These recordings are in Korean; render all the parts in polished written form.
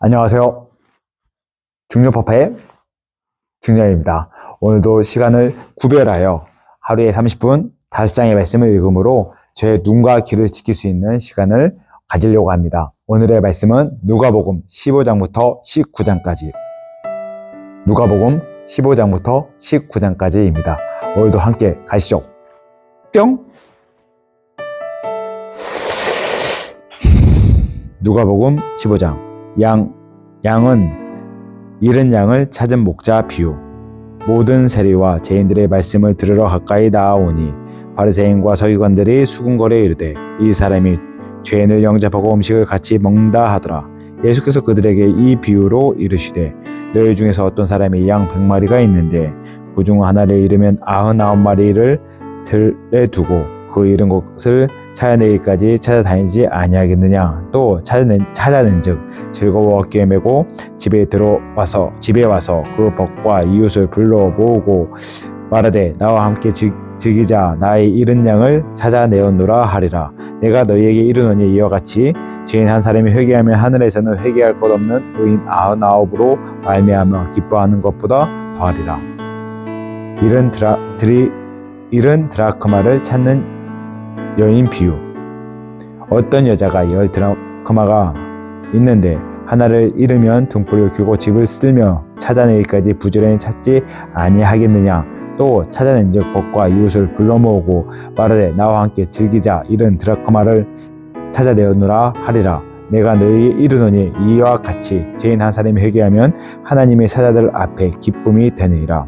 안녕하세요. 중요파파의 중요입니다. 오늘도 시간을 구별하여 하루에 30분 5장의 말씀을 읽음으로 제 눈과 귀를 지킬 수 있는 시간을 가지려고 합니다. 오늘의 말씀은 누가복음 15장부터 19장까지 누가복음 15장부터 19장까지입니다. 오늘도 함께 가시죠. 뿅! 누가복음 15장 양은 잃은 양을 찾은 목자 비유. 모든 세리와 죄인들의 말씀을 들으러 가까이 나아오니 바리새인과 서기관들이 수군거려 이르되 이 사람이 죄인을 영접하고 음식을 같이 먹는다 하더라. 예수께서 그들에게 이 비유로 이르시되 너희 중에서 어떤 사람이 양 100마리가 있는데 그 중 하나를 잃으면 99마리를 들에 두고 그 잃은 것을 찾아내기까지 찾아다니지 아니하겠느냐. 또 찾아낸즉 즐거워 어깨에 메고 집에 와서 그 벗과 이웃을 불러 모으고 말하되 나와 함께 즐기자. 나의 잃은 양을 찾아내었노라 하리라. 내가 너희에게 이르노니 이와 같이 죄인 한 사람이 회개하면 하늘에서는 회개할 것 없는 의인 99으로 말미암아 기뻐하는 것보다 더하리라. 잃은 드라크마를 찾는 여인 비유. 어떤 여자가 10 드라크마가 있는데 하나를 잃으면 등불을 켜고 집을 쓸며 찾아내기까지 부지런히 찾지 아니하겠느냐. 또 찾아낸즉 벗과 이웃을 불러 모으고 말하되 나와 함께 즐기자. 잃은 드라크마를 찾아내었노라 하리라. 내가 너희에게 이르노니 이와 같이 죄인 한 사람이 회개하면 하나님의 사자들 앞에 기쁨이 되느니라.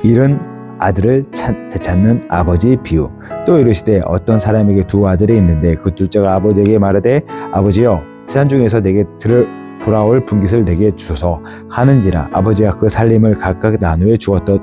잃은 아들을 되찾는 아버지 비유. 또 이르시되 어떤 사람에게 2 아들이 있는데 그 둘째가 아버지에게 말하되 아버지여 세상 중에서 내게 돌아올 분깃을 내게 주소서 하는지라. 아버지가 그 살림을 각각 나누어 주었더니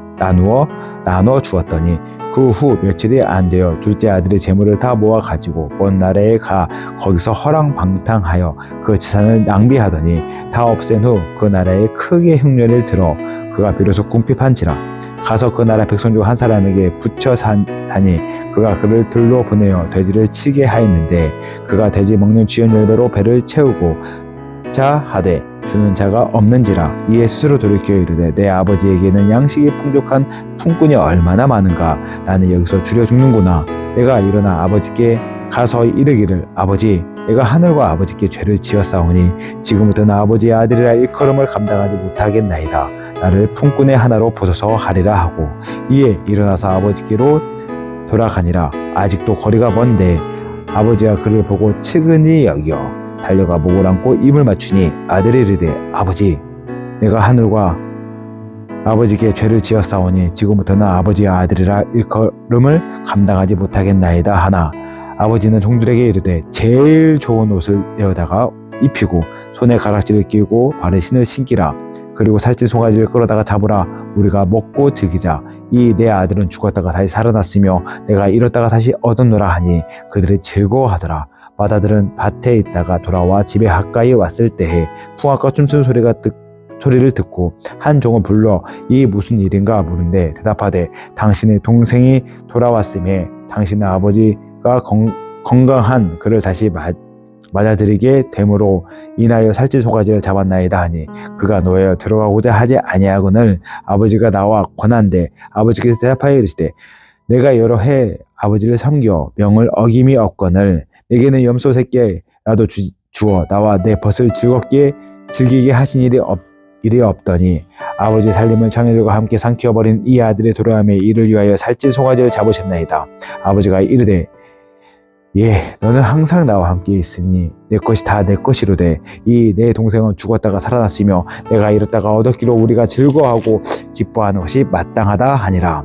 그 후 며칠이 안 되어 둘째 아들이 재물을 다 모아 가지고 먼 나라에 가 거기서 허랑방탕하여 그 재산을 낭비하더니 다 없앤 후 그 나라에 크게 흉년을 들어 그가 비로소 궁핍한지라. 가서 그 나라 백성 중 한 사람에게 붙여 사니 그가 그를 들로 보내어 돼지를 치게 하였는데 그가 돼지 먹는 쥐연 열매로 배를 채우고 자 하되 주는 자가 없는지라. 이에 스스로 돌이켜 이르되 내 아버지에게는 양식이 풍족한 품꾼이 얼마나 많은가. 나는 여기서 줄여 죽는구나. 내가 일어나 아버지께 가서 이르기를 아버지 내가 하늘과 아버지께 죄를 지었사오니 지금부터는 아버지의 아들이라 일컬음을 감당하지 못하겠나이다. 나를 품꾼의 하나로 보소서 하리라 하고 이에 일어나서 아버지께로 돌아가니라. 아직도 거리가 먼데 아버지가 그를 보고 측은히 여겨 달려가 목을 안고 입을 맞추니 아들이 이르되 아버지 내가 하늘과 아버지께 죄를 지었사오니 지금부터는 아버지의 아들이라 일컬음을 감당하지 못하겠나이다 하나 아버지는 종들에게 이르되 제일 좋은 옷을 내어다가 입히고 손에 가락지를 끼고 발에 신을 신기라. 그리고 살찐 송아지를 끌어다가 잡으라. 우리가 먹고 즐기자. 이 내 아들은 죽었다가 다시 살아났으며 내가 잃었다가 다시 얻었노라 하니 그들이 즐거워하더라. 맏아들은 밭에 있다가 돌아와 집에 가까이 왔을 때에 풍악과 춤추는 소리를 듣고 한 종을 불러 이 무슨 일인가 물은데 대답하되 당신의 동생이 돌아왔음에 당신의 아버지가 건강한 그를 다시 맞아들이게 되므로 인하여 살찐 송아지를 잡았나이다 하니 그가 노예여 들어가고자 하지 아니하거늘 아버지가 나와 권한대. 아버지께서 대답하여 이르시되 내가 여러 해 아버지를 섬겨 명을 어김이 없거늘 내게는 염소 새끼라도 주어 나와 내 벗을 즐기게 하신 일이 없더니 아버지 살림을 청해들과 함께 삼키어버린 이 아들의 돌아옴에 이를 위하여 살찐 송아지를 잡으셨나이다. 아버지가 이르되 예 너는 항상 나와 함께 있으니 내 것이 다 내 것이로되 이 내 동생은 죽었다가 살아났으며 내가 잃었다가 얻었기로 우리가 즐거워하고 기뻐하는 것이 마땅하다 하니라.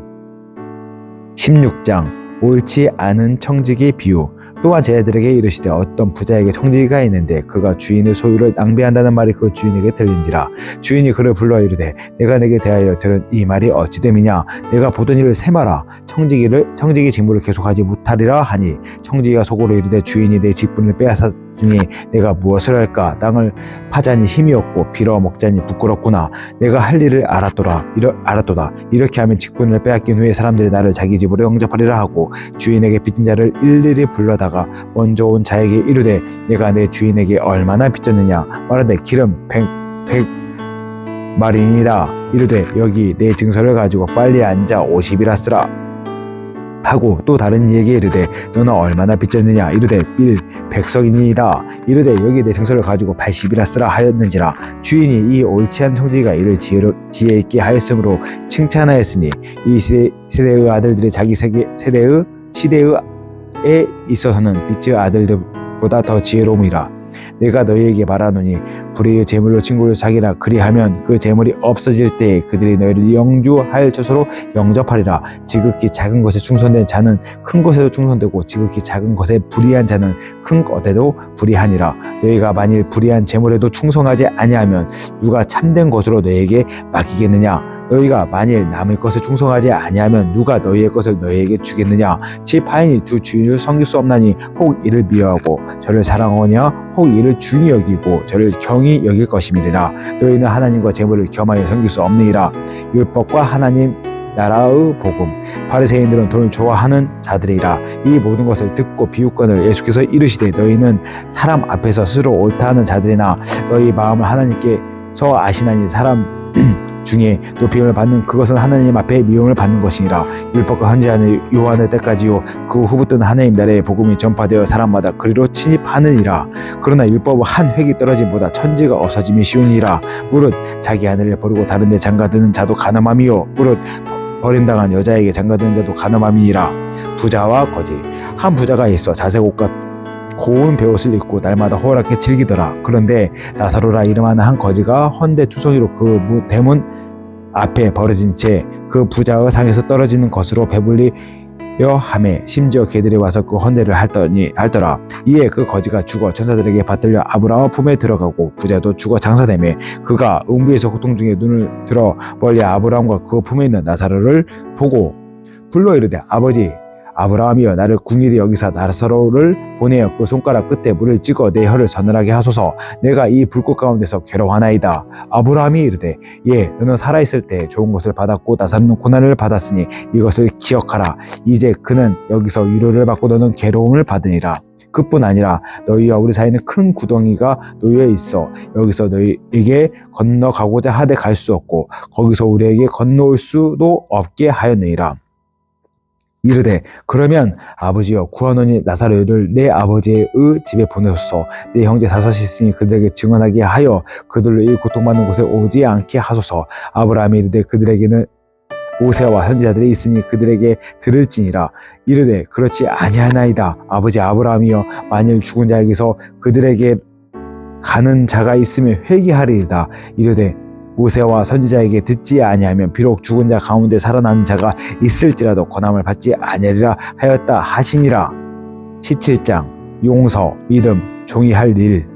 16장 옳지 않은 청지기 비유. 또한 제자들에게 이르시되 어떤 부자에게 청지기가 있는데 그가 주인의 소유를 낭비한다는 말이 그 주인에게 들린지라. 주인이 그를 불러 이르되 내가 내게 대하여 들은 이 말이 어찌 됨이냐. 내가 보던 일을 세마라. 청지기 직무를 계속하지 못하리라 하니 청지기가 속으로 이르되 주인이 내 직분을 빼앗았으니 내가 무엇을 할까. 땅을 파자니 힘이 없고 빌어 먹자니 부끄럽구나. 내가 할 일을 알았도다. 이렇게 하면 직분을 빼앗긴 후에 사람들이 나를 자기 집으로 영접하리라 하고 주인에게 빚진 자를 일일이 불러 불러다가 먼저 온 자에게 이르되 내가 내 주인에게 얼마나 빚졌느냐 말하되 기름 100마리니라. 이르되 여기 내 증서를 가지고 빨리 앉아 50이라 쓰라 하고 또 다른 이에게 이르되 너는 얼마나 빚졌느냐 이르되 빌 100석이니이다. 이르되 여기 내 증서를 가지고 80이라 쓰라 하였는지라. 주인이 이 옳지 않은 형제가 이를 지혜 있게 하였으므로 칭찬하였으니 이 세대의 아들들이 자기 세대의 시대에 있어서는 빛의 아들들보다 더 지혜로움이라. 내가 너희에게 말하노니 불의의 재물로 친구를 사귀라. 그리하면 그 재물이 없어질 때에 그들이 너희를 영주할 처소로 영접하리라. 지극히 작은 것에 충성된 자는 큰 것에도 충성되고 지극히 작은 것에 불의한 자는 큰 것에도 불의하니라. 너희가 만일 불의한 재물에도 충성하지 아니하면 누가 참된 것으로 너희에게 맡기겠느냐. 너희가 만일 남의 것에 충성하지 아니하면 누가 너희의 것을 너희에게 주겠느냐. 집 하인이 두 주인을 섬길 수 없나니 혹 이를 미워하고 저를 사랑하거냐 혹 이를 중히 여기고 저를 경히 여길 것임이니라. 너희는 하나님과 재물을 겸하여 섬길 수 없느니라. 율법과 하나님 나라의 복음. 바리새인들은 돈을 좋아하는 자들이라. 이 모든 것을 듣고 비웃거늘 예수께서 이르시되 너희는 사람 앞에서 스스로 옳다 하는 자들이나 너희 마음을 하나님께서 아시나니 사람 중에 높임을 받는 그것은 하나님 앞에 미움을 받는 것이니라. 율법과 헌지하는 요한의 때까지요 그 후부터는 하나님 나라의 복음이 전파되어 사람마다 그리로 침입하느니라. 그러나 율법은 한 획이 떨어짐보다 천지가 없어짐이 쉬우니라. 무릇 자기 아내를 버리고 다른 데 장가드는 자도 가늠함이요 무릇 버림당한 여자에게 장가드는 자도 가늠함이니라. 부자와 거지. 한 부자가 있어 자색 옷과 고운 베옷을 입고 날마다 호락게 즐기더라. 그런데 나사로라 이름하는 한 거지가 헌데 투성이로 그 대문 앞에 버려진 채 그 부자의 상에서 떨어지는 것으로 배불리려 하매 심지어 개들이 와서 그 헌데를 핥더라. 이에 그 거지가 죽어 천사들에게 받들려 아브라함 품에 들어가고 부자도 죽어 장사되매 그가 음부에서 고통 중에 눈을 들어 멀리 아브라함과 그 품에 있는 나사로를 보고 불러 이르되 아버지 아브라함이여 나를 궁일이 여기서 나사로를 보내어 그 손가락 끝에 물을 찍어 내 혀를 서늘하게 하소서. 내가 이 불꽃 가운데서 괴로워하나이다. 아브라함이 이르되 예 너는 살아있을 때 좋은 것을 받았고 나사로는 고난을 받았으니 이것을 기억하라. 이제 그는 여기서 위로를 받고 너는 괴로움을 받으니라. 그뿐 아니라 너희와 우리 사이에는 큰 구덩이가 놓여 있어 여기서 너희에게 건너가고자 하되 갈 수 없고 거기서 우리에게 건너올 수도 없게 하였느니라. 이르되 그러면 아버지여 구하노니 나사로를 내 아버지의 집에 보내소서. 내 형제 다섯이 있으니 그들에게 증언하게 하여 그들로 이 고통받는 곳에 오지 않게 하소서. 아브라함이 이르되 그들에게는 모세와 선지자들이 있으니 그들에게 들을지니라. 이르되 그렇지 아니하나이다. 아버지 아브라함이여 만일 죽은 자에게서 그들에게 가는 자가 있으면 회개하리이다. 이르되 모세와 선지자에게 듣지 아니하면 비록 죽은 자 가운데 살아나는 자가 있을지라도 권함을 받지 아니하리라 하였다 하시니라. 17장 용서, 믿음, 종이 할 일.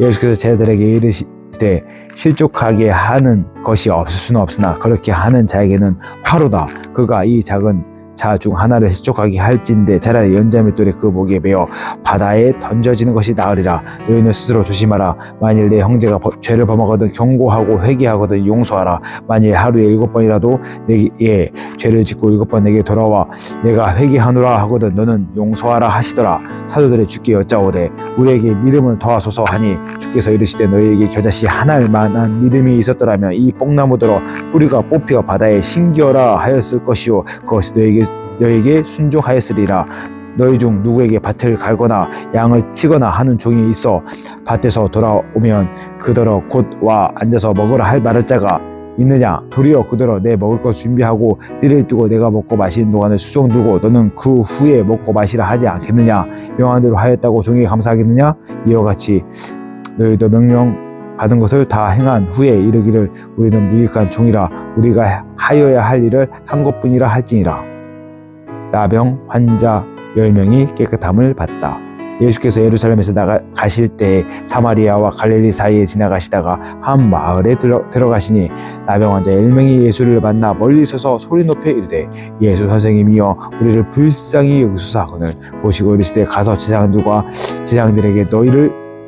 예수께서 제자들에게 이르시되 실족하게 하는 것이 없을 수는 없으나 그렇게 하는 자에게는 화로다. 그가 이 작은 자 중 하나를 실족하게 할진대 차라리 연자맷돌에 그 목에 매어 바다에 던져지는 것이 나으리라. 너희는 스스로 조심하라. 만일 내 형제가 죄를 범하거든 경고하고 회개하거든 용서하라. 만일 하루에 7번이라도 내게 죄를 짓고 7번 내게 돌아와 내가 회개하노라 하거든 너는 용서하라 하시더라. 사도들이 주께 여짜오되 우리에게 믿음을 더하소서 하니 주께서 이르시되 너희에게 겨자씨 하나일 만한 믿음이 있었더라면 이 뽕나무더러 뿌리가 뽑혀 바다에 심겨라 하였을 것이요 그것이 너희에게 순종하였으리라. 너희 중 누구에게 밭을 갈거나 양을 치거나 하는 종이 있어 밭에서 돌아오면 그더러 곧 와 앉아서 먹으라 할 말할 자가 있느냐. 도리어 그더러 내 먹을 것 준비하고 띠를 뜨고 내가 먹고 마시는 동안에 수종 두고 너는 그 후에 먹고 마시라 하지 않겠느냐. 명한대로 하였다고 종에게 감사하겠느냐. 이와 같이 너희도 명령 받은 것을 다 행한 후에 이르기를 우리는 무익한 종이라 우리가 하여야 할 일을 한 것뿐이라 할지니라. 나병 환자 10명이 깨끗함을 받다. 예수께서 예루살렘에서 가실 때 사마리아와 갈릴리 사이에 지나가시다가 한 마을에 들어가시니 나병 환자 10명이 예수를 만나 멀리 서서 소리 높여 이르되 예수 선생님이여 우리를 불쌍히 여기소서 하거늘 보시고 이르시되 가서 제사장들과 제사장들에게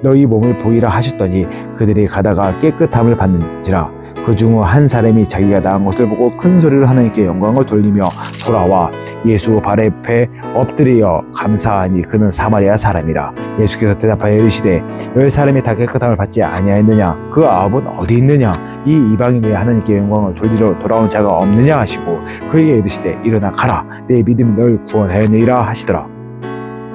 너희 몸을 보이라 하셨더니 그들이 가다가 깨끗함을 받는지라. 그 중 한 사람이 자기가 나은 것을 보고 큰 소리로 하나님께 영광을 돌리며 돌아와 예수 발 앞에 엎드려 감사하니 그는 사마리아 사람이라. 예수께서 대답하여 이르시되 너희 사람이 다 깨끗함을 받지 아니하였느냐? 그 아합은 어디 있느냐? 이 이방인 외에 하나님께 영광을 돌리러 돌아온 자가 없느냐 하시고 그에게 이르시되 일어나 가라, 내 믿음이 너를 구원하였느니라 하시더라.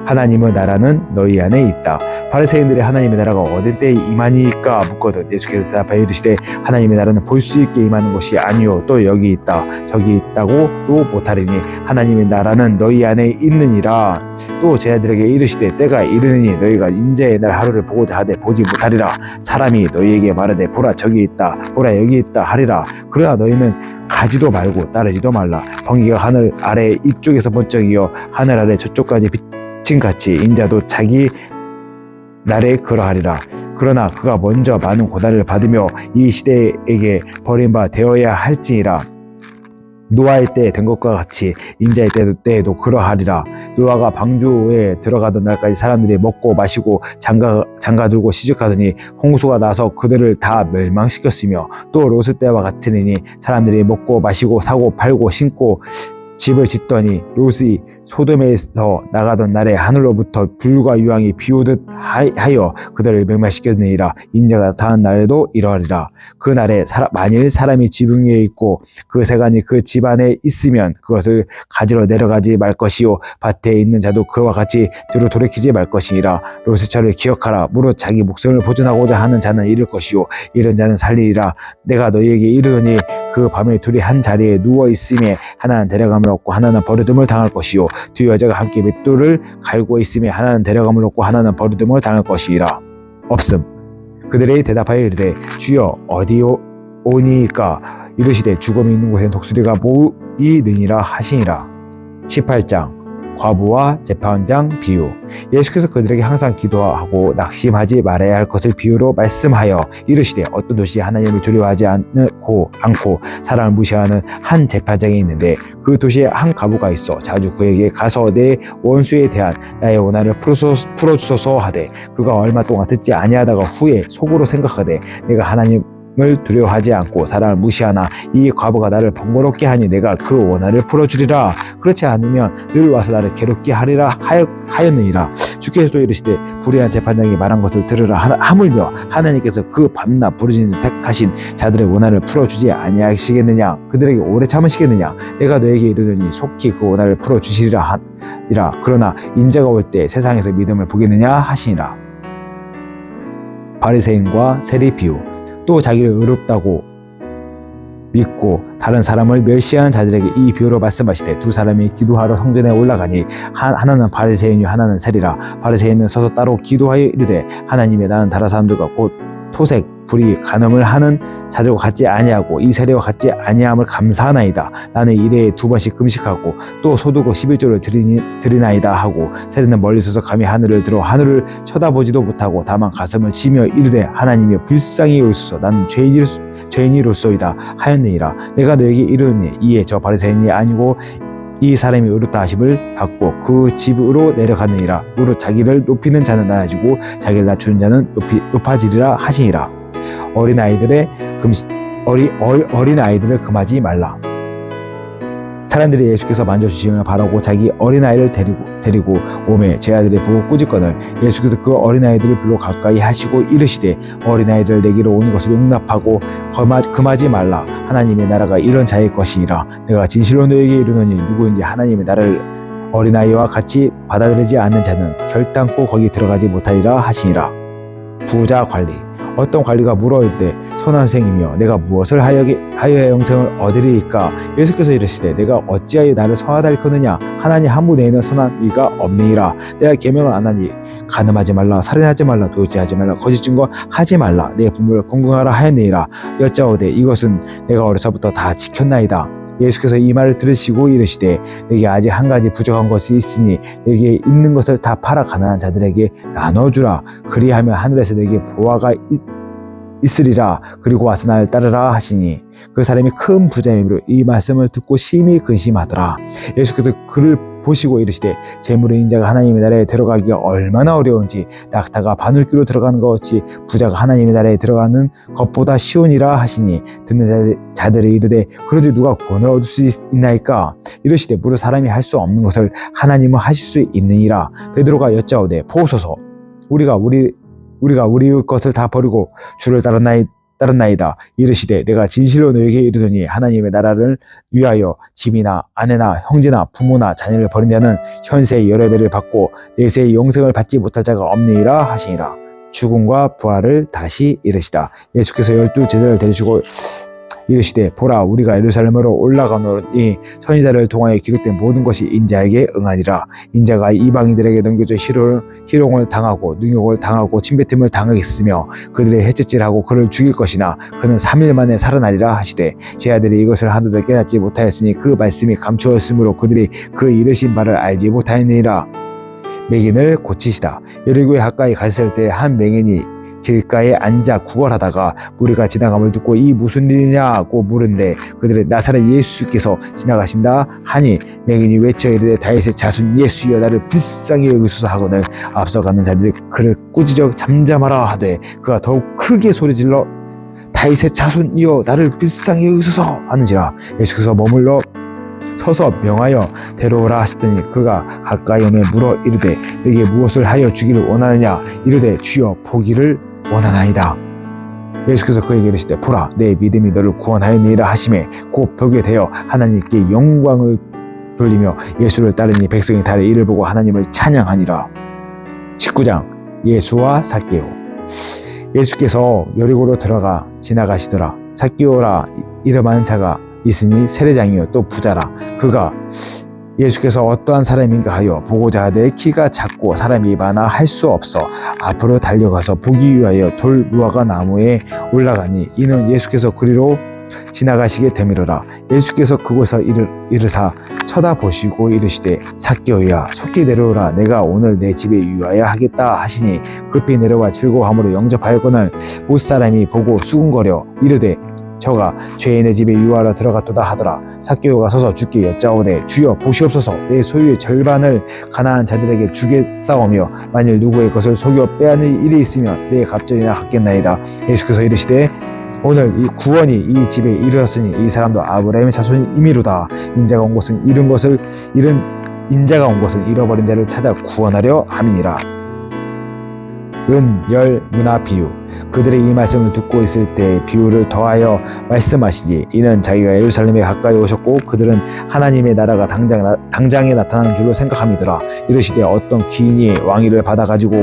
하나님의 나라는 너희 안에 있다. 바리새인들이 하나님의 나라가 어떤 때에 임하니까 묻거든 예수께서 대답하여 이르시되 하나님의 나라는 볼 수 있게 임하는 것이 아니요 또 여기 있다 저기 있다고도 못하리니 하나님의 나라는 너희 안에 있느니라. 또 제자들에게 이르시되 때가 이르느니 너희가 인자의 날 하루를 보고자 하되 보지 못하리라. 사람이 너희에게 말하되 보라 저기 있다 보라 여기 있다 하리라. 그러나 너희는 가지도 말고 따르지도 말라. 번개가 하늘 아래 이쪽에서 번쩍이어 하늘 아래 저쪽까지 같이 인자도 자기 날에 그러하리라. 그러나 그가 먼저 많은 고난을 받으며 이 시대에게 버림바 되어야 할지니라. 노아의 때에 된 것과 같이 인자의 때에도 그러하리라. 노아가 방주에 들어가던 날까지 사람들이 먹고 마시고 장가들고 시집가더니 홍수가 나서 그들을 다 멸망시켰으며 또 롯의 때와 같으니 사람들이 먹고 마시고 사고 팔고 신고 집을 짓더니 롯이 소돔에서 나가던 날에 하늘로부터 불과 유황이 비오듯 하여 그들을 멸망시켰느니라. 인자가 나타난 날에도 이러하리라. 그 날에 만일 사람이 지붕 위에 있고 그 세간이 그 집 안에 있으면 그것을 가지러 내려가지 말 것이요 밭에 있는 자도 그와 같이 뒤로 돌이키지 말 것이니라. 롯의 처를 기억하라. 무릇 자기 목숨을 보존하고자 하는 자는 잃을 것이요 잃은 자는 살리리라. 내가 너희에게 이르노니 그 밤에 둘이 한 자리에 누워 있음에 하나는 데려감을 얻고 하나는 버려둠을 당할 것이요 두 여자가 함께 맷돌을 갈고 있음에 하나는 데려감을 얻고 하나는 버려둠을 당할 것이라. 없음. 그들이 대답하여 이르되 주여 어디 오니까? 이르시되 죽음이 있는 곳엔 독수리가 모이느니라 하시니라. 18장 과부와 재판장 비유. 예수께서 그들에게 항상 기도하고 낙심하지 말아야 할 것을 비유로 말씀하여 이르시되 어떤 도시에 하나님을 두려워하지 않고 사람을 무시하는 한 재판장이 있는데 그 도시에 한 과부가 있어 자주 그에게 가서 내 원수에 대한 나의 원한을 풀어주소서 하되 그가 얼마 동안 듣지 아니하다가 후에 속으로 생각하되 내가 하나님을 두려워하지 않고 사람을 무시하나 이 과부가 나를 번거롭게 하니 내가 그 원한을 풀어주리라. 그렇지 않으면 늘 와서 나를 괴롭게 하리라 하였느니라. 주께서도 이르시되 불의한 재판장이 말한 것을 들으라. 하물며 하나님께서 그 밤낮 부르짖는 택하신 자들의 원한을 풀어주지 아니하시겠느냐? 그들에게 오래 참으시겠느냐? 내가 너에게 이르노니 속히 그 원한을 풀어주시리라. 그러나 인자가 올 때 세상에서 믿음을 보겠느냐 하시니라. 바리새인과 세리 비유. 또 자기를 의롭다고 믿고 다른 사람을 멸시하는 자들에게 이 비유로 말씀하시되 두 사람이 기도하러 성전에 올라가니 하나는 바리새인이요 하나는 세리라. 바리새인은 서서 따로 기도하여 이르되 하나님의 나는 다른 사람들과 곧 토색 불의 간음을 하는 자들과 같지 아니하고 이 세리와 같지 아니함을 감사하나이다. 나는 일해에 2번씩 금식하고 또 소득의 11조를 드리나이다 하고 세리는 멀리 서서 감히 하늘을 들어 하늘을 쳐다보지도 못하고 다만 가슴을 치며 이르되 하나님이 불쌍히 여기소서 나는 죄인이로소이다 하였느니라. 내가 너에게 이르노니 이에 저 바리새인이 아니고 이 사람이 의롭다 하심을 받고 그 집으로 내려가느니라. 무릇 자기를 높이는 자는 낮아지고 자기를 낮추는 자는 높아지리라 하시니라. 어린아이들을 금하지 말라. 사람들이 예수께서 만져주시기를 바라고 자기 어린아이를 데리고 오매 제 아들이 보고 꾸짖거늘 예수께서 그 어린아이들을 불러 가까이 하시고 이르시되 어린아이들 내게로 오는 것을 용납하고 금하지 말라. 하나님의 나라가 이런 자의 것이니라. 내가 진실로 너에게 이르노니 누구인지 하나님의 나라를 어린아이와 같이 받아들이지 않는 자는 결단코 거기 들어가지 못하리라 하시니라. 부자 관리. 어떤 관리가 물어올 때 선한 생이며 내가 무엇을 하여야 영생을 얻으리이까? 예수께서 이르시되 내가 어찌하여 나를 선하다 일컫느냐? 하나님 한 분 외에는 선한 이가 없느니라. 내가 계명을 안 하니 간음하지 말라, 살인하지 말라, 도둑질하지 말라, 거짓 증거하지 말라, 내 부모를 공경하라 하였느니라. 여짜오되 이것은 내가 어려서부터 다 지켰나이다. 예수께서 이 말을 들으시고 이르시되 내게 아직 한 가지 부족한 것이 있으니 내게 있는 것을 다 팔아 가난한 자들에게 나눠주라. 그리하면 하늘에서 내게 보화가 있으리라. 그리고 와서 나를 따르라 하시니 그 사람이 큰 부자이므로 이 말씀을 듣고 심히 근심하더라. 예수께서 그를 보시고 이르시되 재물의 인자가 하나님의 나라에 들어가기가 얼마나 어려운지 낙타가 바늘귀로 들어가는 것 같이 부자가 하나님의 나라에 들어가는 것보다 쉬우니라 하시니 듣는 자들이 이르되 그러되 누가 구원을 얻을 수 있나이까 이르시되 무릇 사람이 할 수 없는 것을 하나님은 하실 수 있느니라. 베드로가 여짜오되 보소서 우리가 우리 것을 다 버리고 주를 따랐나이다. 이르시되 내가 진실로 너에게 이르노니 하나님의 나라를 위하여 집이나 아내나 형제나 부모나 자녀를 버린 자는 현세의 여러 배를 받고 내세의 영생을 받지 못할 자가 없느니라 하시니라. 죽음과 부활을 다시 이르시다. 예수께서 12 제자를 데리시고 이르시되 보라 우리가 예루살렘으로 올라가노니 선지자를 통하여 기록된 모든 것이 인자에게 응하니라. 인자가 이방인들에게 넘겨져 희롱을 당하고 능욕을 당하고 침뱉음을 당하겠으며 그들의 해치질하고 그를 죽일 것이나 그는 3일 만에 살아나리라 하시되 제 아들이 이것을 하나도 깨닫지 못하였으니 그 말씀이 감추었으므로 그들이 그 이르신 바를 알지 못하였느니라. 맹인을 고치시다. 여리고에 가까이 갔을 때 한 맹인이 길가에 앉아 구걸하다가 무리가 지나감을 듣고 이 무슨 일이냐고 물은데 그들의 나사렛 예수께서 지나가신다 하니 맹인이 외쳐 이르되 다윗의 자손 예수여 나를 불쌍히 여기소서 하거늘 앞서가는 자들이 그를 꾸짖어 잠잠하라 하되 그가 더욱 크게 소리질러 다윗의 자손이여 나를 불쌍히 여기소서 하는지라. 예수께서 머물러 서서 명하여 데려오라 하시더니 그가 가까이 오매 물어 이르되 내게 무엇을 하여 주기를 원하느냐 이르되 주여 보기를 원하나이다. 예수께서 그에게 이르시되 보라 내 믿음이 너를 구원하였느니라 하시매 곧 벽에 대어 하나님께 영광을 돌리며 예수를 따르니 백성이 다리 이를 보고 하나님을 찬양하니라. 19장 예수와 삭개오. 예수께서 여리고로 들어가 지나가시더라. 삭개오라 이름하는 자가 있으니 세례장이요 또 부자라. 그가 예수께서 어떠한 사람인가 하여 보고자 하되 키가 작고 사람이 많아 할 수 없어 앞으로 달려가서 보기 위하여 돌 무화과 나무에 올라가니 이는 예수께서 그리로 지나가시게 되밀어라. 예수께서 그곳에서 이르사 쳐다보시고 이르시되 삭개오야 속히 내려오라 내가 오늘 내 집에 유하여 하겠다 하시니 급히 내려와 즐거워함으로 영접하였거늘 못사람이 보고 수군거려 이르되 저가 죄인의 집에 유하러 들어갔도다 하더라. 삭개오가 서서 주께 여짜오되 주여 보시옵소서 내 소유의 절반을 가난한 자들에게 주겠사오며 만일 누구의 것을 속여 빼앗는 일이 있으면 내 갑절이나 갚겠나이다. 예수께서 이르시되 오늘 이 구원이 이 집에 이르렀으니 이 사람도 아브라함의 자손이미로다. 인자가 온 것은 잃어버린 자를 찾아 구원하려 함이니라. 은, 열, 문화 비유. 그들이 이 말씀을 듣고 있을 때 비유를 더하여 말씀하시지. 이는 자기가 예루살렘에 가까이 오셨고 그들은 하나님의 나라가 당장에 나타나는 줄로 생각함이더라. 이르시되 어떤 귀인이 왕위를 받아 가지고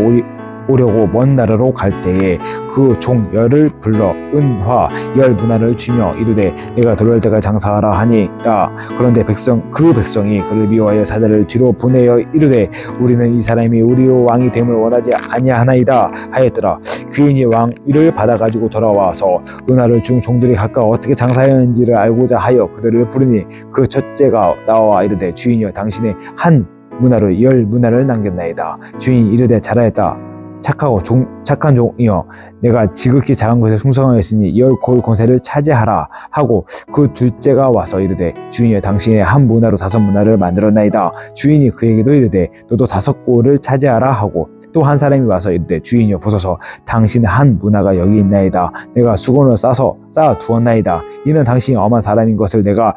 오려고 먼 나라로 갈 때에 그 종 열을 불러 은화 열 문화를 주며 이르되 내가 돌아올 때까지 장사하라 하니라. 그런데 그 백성이 그를 미워하여 사자를 뒤로 보내어 이르되 우리는 이 사람이 우리의 왕이 됨을 원하지 아니하나이다 하였더라. 귀인이 왕위를 받아 가지고 돌아와서 은화를 준 종들이 각각 어떻게 장사하였는지를 알고자 하여 그들을 부르니 그 첫째가 나와 이르되 주인이여 당신의 한 문화로 열 문화를 남겼나이다. 주인이 이르되 잘하였다. 착한 종이여 내가 지극히 작은 것에 충성하였으니 열 골 권세를 차지하라 하고 그 둘째가 와서 이르되 주인이여 당신의 한 문화로 5 문화를 만들었나이다. 주인이 그에게도 이르되 너도 5 골을 차지하라 하고 또 한 사람이 와서 이르되 주인이여 보소서 당신의 한 문화가 여기 있나이다. 내가 수건으로 쌓아 두었나이다. 이는 당신이 엄한 사람인 것을 내가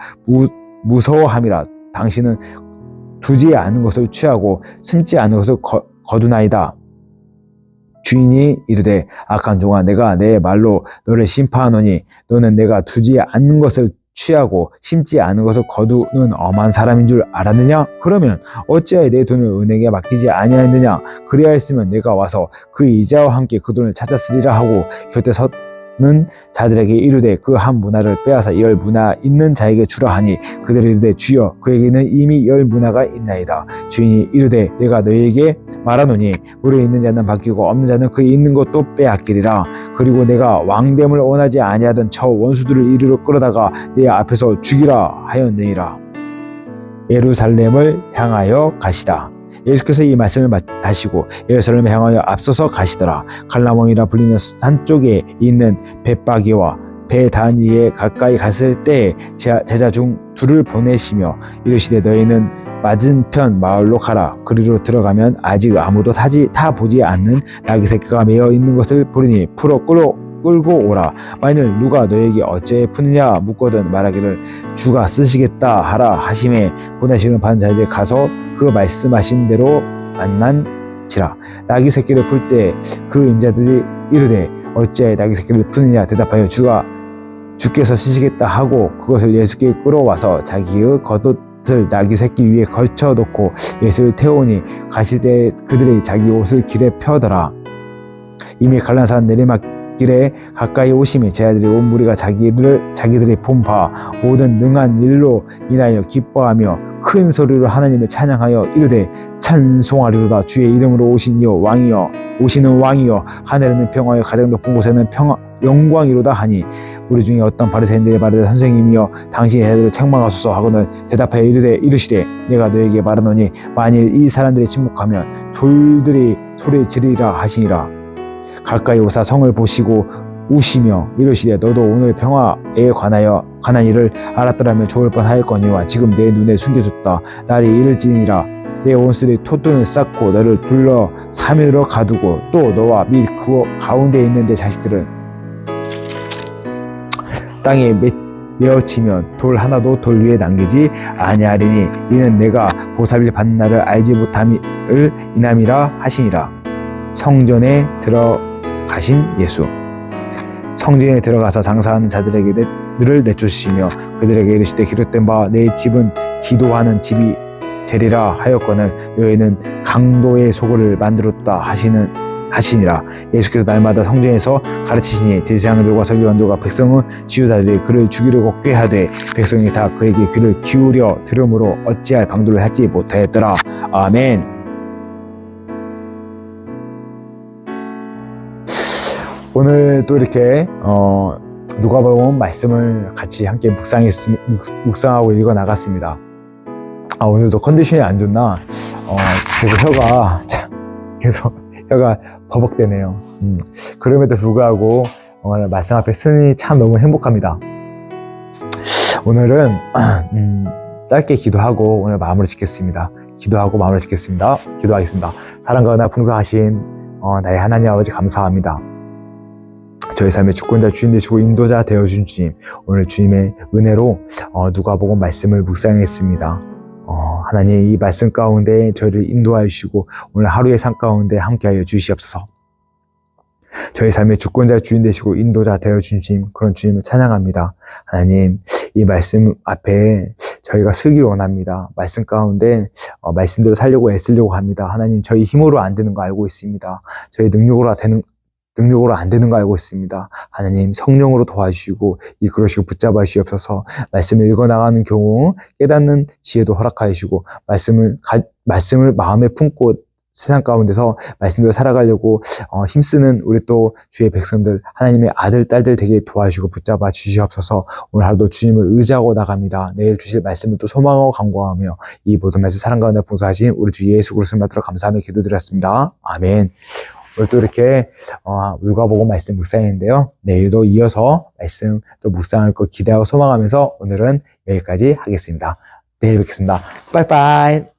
무서워함이라. 당신은 두지 않은 것을 취하고 심지 않은 것을 거두나이다. 주인이 이르되 악한 종아 내가 내 말로 너를 심판하노니 너는 내가 두지 않는 것을 취하고 심지 않은 것을 거두는 엄한 사람인 줄 알았느냐? 그러면 어찌하여 내 돈을 은행에 맡기지 아니하였느냐? 그리하였으면 내가 와서 그 이자와 함께 그 돈을 찾았으리라 하고 곁에 는 자들에게 이르되 그 한 문화를 빼앗아 10 문화 있는 자에게 주라 하니 그들이 이르되 주여 그에게는 이미 10 문화가 있나이다. 주인이 이르되 내가 너희에게 말하노니 물에 있는 자는 바뀌고 없는 자는 그 있는 것도 빼앗기리라. 그리고 내가 왕됨을 원하지 아니하던 저 원수들을 이리로 끌어다가 내 앞에서 죽이라 하였느니라. 예루살렘을 향하여 가시다. 예수께서 이 말씀을 하시고 예루살렘을 향하여 앞서서 가시더라. 갈라몬이라 불리는 산 쪽에 있는 벳바기와 베다니에 가까이 갔을 때 제자 중 2를 보내시며 이르시되 너희는 맞은편 마을로 가라. 그리로 들어가면 아직 아무도 타 보지 않는 나귀 새끼가 매어 있는 것을 보리니 끌고 오라. 만일 누가 너에게 어째 푸느냐 묻거든 말하기를 주가 쓰시겠다 하라 하심에 보내시는 받은 자에게 가서 그 말씀하신 대로 만난지라. 나귀 새끼를 풀 때 그 임자들이 이르되 어째 나귀 새끼를 푸느냐 대답하여 주께서 쓰시겠다 하고 그것을 예수께 끌어와서 자기의 겉옷을 나귀 새끼 위에 걸쳐 놓고 예수를 태우니 가실 때 그들이 자기 옷을 길에 펴더라. 이미 갈라산 내리막길에 가까이 오심에 제자들이 온 무리가 자기들이 본 바 모든 능한 일로 인하여 기뻐하며 큰 소리로 하나님을 찬양하여 이르되 찬송하리로다. 주의 이름으로 오시는 왕이여 하늘에는 평화여 가장 높은 곳에는 영광이로다 하니 우리 중에 어떤 바리새인들이 말하되 선생님이여 당신의 제자들을 책망하소서 하고는 대답하여 이르시되 내가 너에게 말하노니 만일 이 사람들이 침묵하면 돌들이 소리 지르리라 하시니라. 가까이 오사 성을 보시고 우시며 이르시되 너도 오늘 평화에 관한 일을 알았더라면 좋을 뻔하였거니와 지금 내 눈에 숨겨졌다. 날이 이를지니라. 내 원수들이 톳돈을 쌓고 너를 둘러 사면으로 가두고 또 너와 및 그 가운데 있는 내 자식들은 땅에 메어치면 돌 하나도 돌 위에 남기지 아니하리니 이는 내가 보살을 받는 날을 알지 못함을 인함이라 하시니라. 성전에 들어가신 예수. 성전에 들어가서 장사하는 자들을 내쫓으시며 그들에게 이르시되 기록된 바 내 집은 기도하는 집이 되리라 하였거늘 너희는 강도의 소굴을 만들었다 하시니라. 예수께서 날마다 성전에서 가르치시니 대제사장들과 서기관들과 백성은 지도자들이 그를 죽이려고 꾀하되 백성이 다 그에게 귀를 기울여 들으므로 어찌할 방도를 하지 못하였더라. 아멘. 오늘 또 이렇게 누가복음 말씀을 같이 함께 묵상하고 읽어 나갔습니다. 오늘도 컨디션이 안 좋나 계속 혀가 버벅대네요. 그럼에도 불구하고 오늘 말씀 앞에 서니 참 너무 행복합니다. 오늘은 짧게 기도하고 오늘 마무리 짓겠습니다. 기도하겠습니다. 사랑과 은혜 풍성하신 나의 하나님 아버지 감사합니다. 저희 삶의 주권자 주인 되시고 인도자 되어준 주님, 오늘 주님의 은혜로 누가복음 말씀을 묵상했습니다. 하나님 이 말씀 가운데 저희를 인도하여 주시고 오늘 하루의 삶 가운데 함께하여 주시옵소서. 저희 삶의 주권자 주인 되시고 인도자 되어준 주님, 그런 주님을 찬양합니다. 하나님 이 말씀 앞에 저희가 서기를 원합니다. 말씀 가운데 말씀대로 살려고 애쓰려고 합니다. 하나님 저희 힘으로 안 되는 거 알고 있습니다. 저희 능력으로 안 되는 거 알고 있습니다. 하나님 성령으로 도와주시고 이끌어주시고 붙잡아 주시옵소서. 말씀을 읽어나가는 경우 깨닫는 지혜도 허락하여 주시고 말씀을 마음에 품고 세상 가운데서 말씀대로 살아가려고 힘쓰는 우리 또 주의 백성들 하나님의 아들 딸들 되게 도와주시고 붙잡아 주시옵소서. 오늘 하루도 주님을 의지하고 나갑니다. 내일 주실 말씀을 또 소망하고 간구하며 이 모든 말씀 사랑 가운데 봉사하신 우리 주 예수 그리스도를 받들어 감사하며 기도드렸습니다. 아멘. 오늘 또 이렇게 누가복음 말씀 묵상했는데요. 내일도 이어서 말씀 또 묵상할 거 기대하고 소망하면서 오늘은 여기까지 하겠습니다. 내일 뵙겠습니다. 빠이빠이.